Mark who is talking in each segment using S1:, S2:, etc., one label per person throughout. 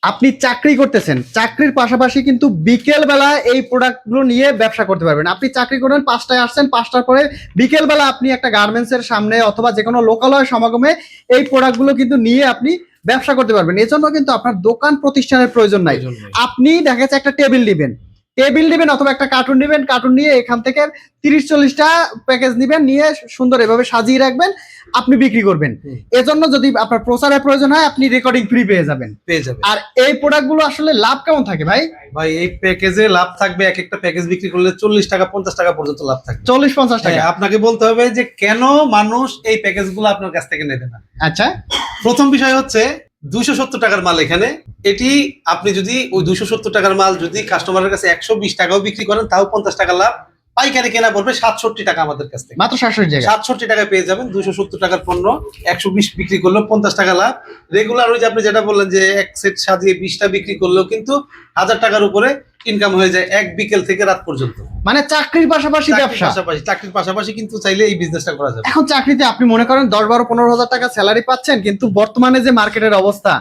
S1: আপনি চাকরি করতেছেন, চাকরির পাশাপাশি কিন্তু বিকেল বেলা এই প্রোডাক্টগুলো নিয়ে ব্যবসা করতে পারবেন। আপনি চাকরি করেন, ৫টায় আসছেন, ৫টার পরে বিকেল বেলা আপনি একটা গার্মেন্টস এর সামনে অথবা যে কোনো লোকালয় সমাগমে এই প্রোডাক্টগুলো কিন্তু নিয়ে আপনি ব্যবসা করতে পারবেন। এজন্য কিন্তু আপনার দোকান প্রতিষ্ঠানের প্রয়োজন নাই। আপনি দেখা যাচ্ছে একটা টেবিল নিবেন অথবা একটা কার্টুন নিবেন, কার্টুন নিয়ে এখান থেকে ৩০-৪০টা প্যাকেজ নিবেন, নিয়ে সুন্দর এভাবে সাজিয়ে রাখবেন, আপনি বিক্রি করবেন। এজন্য যদি আপনার প্রচারের প্রয়োজন হয়, আপনি রেকর্ডিং ফ্রি পেয়ে যাবেন। আর এই প্রোডাক্টগুলো আসলে লাভ কেমন থাকে ভাই?
S2: ভাই এই প্যাকেজে লাভ থাকবে, এক একটা প্যাকেজ বিক্রি করলে ৪০ টাকা ৫০ টাকা পর্যন্ত লাভ থাকবে।
S1: ৪০-৫০ টাকা।
S2: আপনাকে বলতে হবে যে কেন মানুষ এই প্যাকেজগুলো আপনার কাছ থেকে নেবে না।
S1: আচ্ছা,
S2: প্রথম বিষয় হচ্ছে ২৭০ টাকার মাল এখানে, এটি আপনি যদি ওই ২৭০ টাকার মাল যদি কাস্টমারের কাছে ১২০ টাকাও বিক্রি করেন তাও ৫০ টাকা লাভ। পাইকারি কেনা পড়বে ৬৭ টাকা আমাদের কাছ থেকে,
S1: মাত্র
S2: ৬৭ টাকায় পেয়ে যাবেন ২৭০ টাকার পণ্য। ১২০ বিক্রি করলেও ৫০ টাকা লাভ। রেগুলার ওই যে আপনি যেটা বললেন যে এক সেট সাজিয়ে ২০টা বিক্রি করলেও কিন্তু ১০০০ টাকার উপরে ইনকাম হয়ে যায় এক বিকেল থেকে রাত পর্যন্ত।
S1: মানে চাকরির পাশাপাশি ব্যবসা,
S2: চাকরির পাশাপাশি কিন্তু চাইলে এই বিজনেসটা করা যাবে।
S1: এখন চাকরিতে আপনি মনে করেন ১০-১২-১৫ হাজার টাকা স্যালারি পাচ্ছেন, কিন্তু বর্তমানে যে মার্কেটের অবস্থা,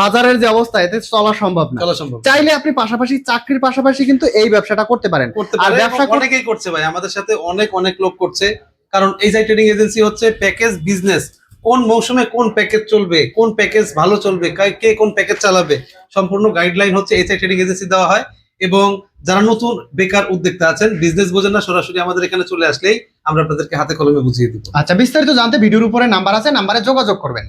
S1: বাজারের যে অবস্থা, এতে চলা সম্ভব না। চাইলে আপনি পাশাপাশি চাকরির পাশাপাশি কিন্তু এই ব্যবসাটা করতে পারেন।
S2: আর ব্যবসা অনেকেই করছে ভাই, আমাদের সাথে অনেক লোক করছে। কারণ এইচআই ট্রেডিং এজেন্সি হচ্ছে প্যাকেজ বিজনেস। কোন মৌসুমে কোন প্যাকেজ চলবে, কোন প্যাকেজ ভালো চলবে, কে কোন প্যাকেজ চালাবে, সম্পূর্ণ গাইডলাইন হচ্ছে এইচআই ট্রেডিং এজেন্সি দেওয়া হয়। এবং যারা নতুন বেকার উদ্যোক্তা আছেন, বিজনেস বোঝেন না, সরাসরি আমাদের এখানে চলে আসলেই আমরা আপনাদেরকে হাতে কলমে বুঝিয়ে দিব।
S1: আচ্ছা, বিস্তারিত জানতে ভিডিওর উপরে নাম্বার আছে, নাম্বারে যোগাযোগ করবেন।